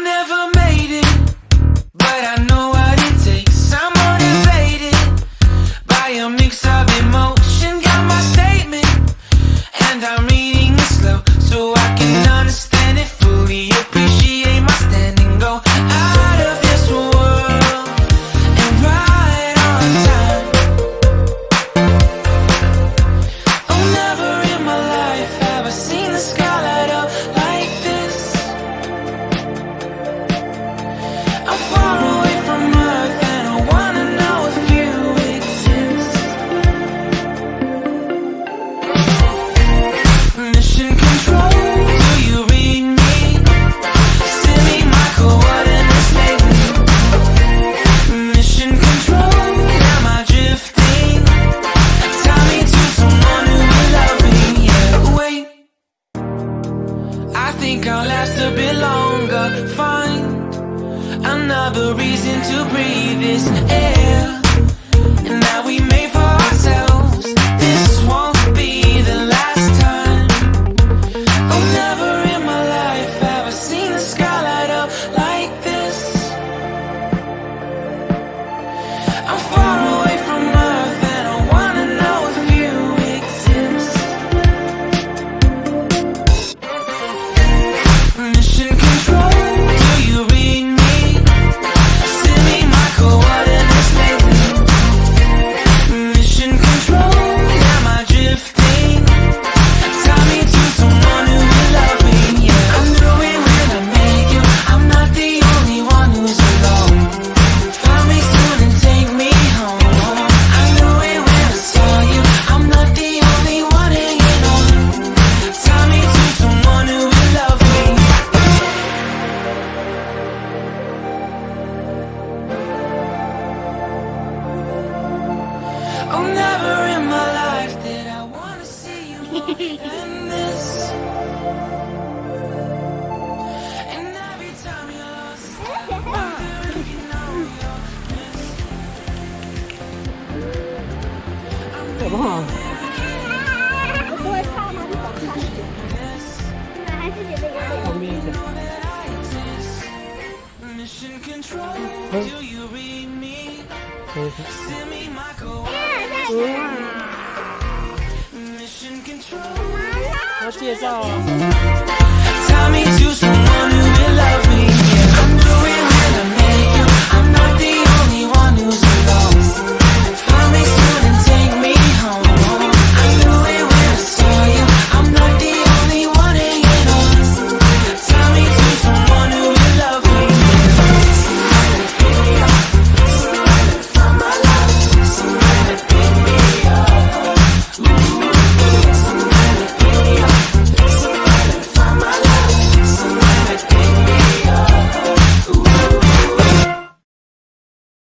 never made it, but I know what it takes. I'm motivated by a mix of emotion. Got my statement, and I'm reading it slow so I can understand it fully. Appreciate my standing, go out of this world and right on time. Oh, never in my life have I seen the sky light up like this. I'm far away from Earth and I wanna know if you exist. Mission control, do you read me? Send me my coordinates lately. Mission control, am I drifting? Tie me to someone who will love me. Yeah, wait, I think I'll last a bit longer. Find another reason to breathe this air. And now we made for ourselves. This won't be the last time. Oh, never in my life have I seen the sky light up like this. I'm far away from Earth and I wanna know if you exist. Mission control, do you read me? Send me my coordinates lately. Mission control, am I drifting? Tie me to someone who will love me. Yeah, I knew it when I met you. I'm not the only one who's alone. Find me soon and take me home. I knew it when I saw you. I'm not the only one hanging on. Tie me to someone who will love me. Oh, never in my life did I wanna see you more than this. And every time you lost, I wonder if you know you're missing. 好不好？不会怕吗？不好看。还是觉得有点。旁边一点。 Mission control, do you read me? Send me my coordinates. Mission control. 要介绍啊。 Tie me to some